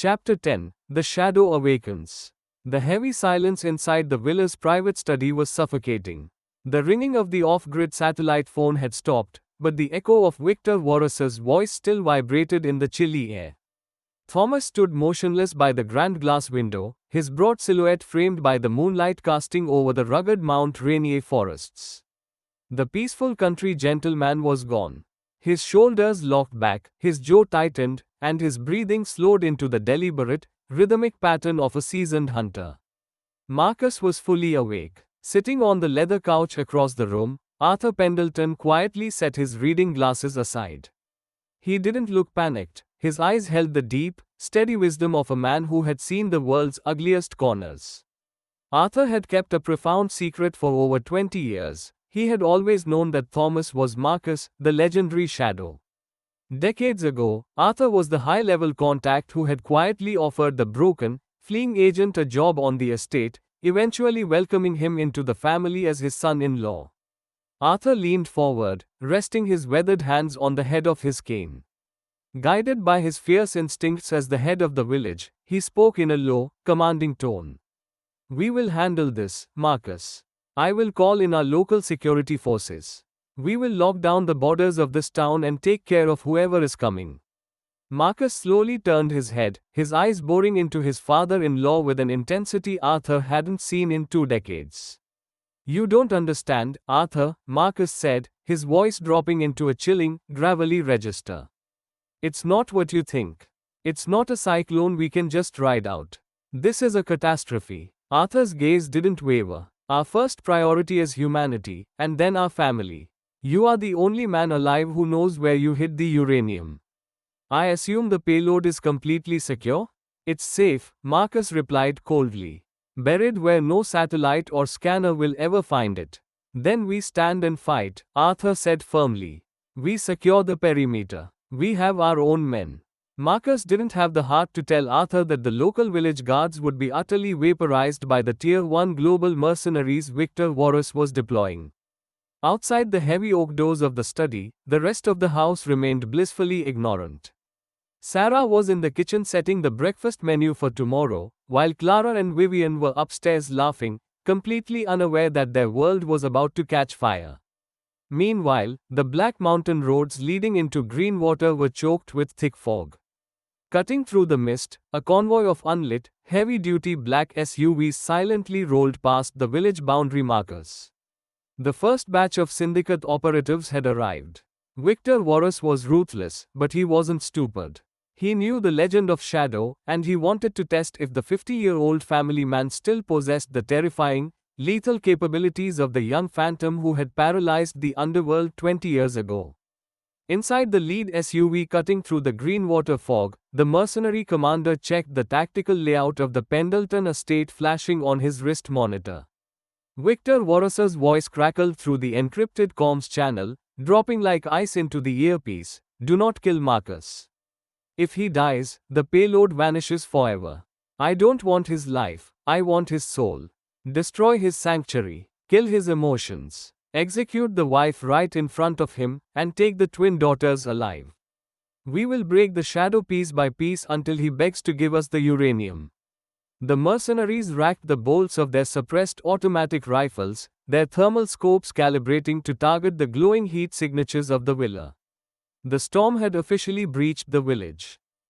Chapter 10. The Shadow Awakens. The heavy silence inside the villa's private study was suffocating. The ringing of the off-grid satellite phone had stopped, but the echo of Victor Voros's voice still vibrated in the chilly air. Thomas stood motionless by the grand glass window, his broad silhouette framed by the moonlight casting over the rugged Mount Rainier forests. The peaceful country gentleman was gone. His shoulders locked back, his jaw tightened, and his breathing slowed into the deliberate, rhythmic pattern of a seasoned hunter. Marcus was fully awake. Sitting on the leather couch across the room, Arthur Pendelton quietly set his reading glasses aside. He didn't look panicked. His eyes held the deep, steady wisdom of a man who had seen the world's ugliest corners. Arthur had kept a profound secret for over 20 years. He had always known that Thomas was Marcus, the legendary shadow. Decades ago, Arthur was the high-level contact who had quietly offered the broken, fleeing agent a job on the estate, eventually welcoming him into the family as his son-in-law. Arthur leaned forward, resting his weathered hands on the head of his cane. Guided by his fierce instincts as the head of the village, he spoke in a low, commanding tone. "We will handle this, Marcus. I will call in our local security forces. We will lock down the borders of this town and take care of whoever is coming." Marcus slowly turned his head, his eyes boring into his father-in-law with an intensity Arthur hadn't seen in 2 decades. "You don't understand, Arthur," Marcus said, his voice dropping into a chilling, gravelly register. "It's not what you think. It's not a cyclone we can just ride out. This is a catastrophe." Arthur's gaze didn't waver. "Our first priority is humanity, and then our family. You are the only man alive who knows where you hid the uranium. I assume the payload is completely secure?" "It's safe," Marcus replied coldly. "Buried where no satellite or scanner will ever find it." "Then we stand and fight," Arthur said firmly. "We secure the perimeter. We have our own men." Marcus didn't have the heart to tell Arthur that the local village guards would be utterly vaporized by the Tier 1 global mercenaries Victor Voros was deploying. Outside the heavy oak doors of the study, the rest of the house remained blissfully ignorant. Sarah was in the kitchen setting the breakfast menu for tomorrow, while Clara and Vivian were upstairs laughing, completely unaware that their world was about to catch fire. Meanwhile, the Black Mountain roads leading into Greenwater were choked with thick fog. Cutting through the mist, a convoy of unlit, heavy-duty black SUVs silently rolled past the village boundary markers. The first batch of Syndicate operatives had arrived. Victor Voros was ruthless, but he wasn't stupid. He knew the legend of Shadow, and he wanted to test if the 50-year-old family man still possessed the terrifying, lethal capabilities of the young phantom who had paralyzed the underworld 20 years ago. Inside the lead SUV cutting through the Greenwater fog, the mercenary commander checked the tactical layout of the Pendelton estate flashing on his wrist monitor. Victor Voros's voice crackled through the encrypted comms channel, dropping like ice into the earpiece. "Do not kill Marcus. If he dies, the payload vanishes forever. I don't want his life, I want his soul. Destroy his sanctuary, kill his emotions, execute the wife right in front of him, and take the twin daughters alive. We will break the shadow piece by piece until he begs to give us the uranium." The mercenaries racked the bolts of their suppressed automatic rifles, their thermal scopes calibrating to target the glowing heat signatures of the villa. The storm had officially breached the village.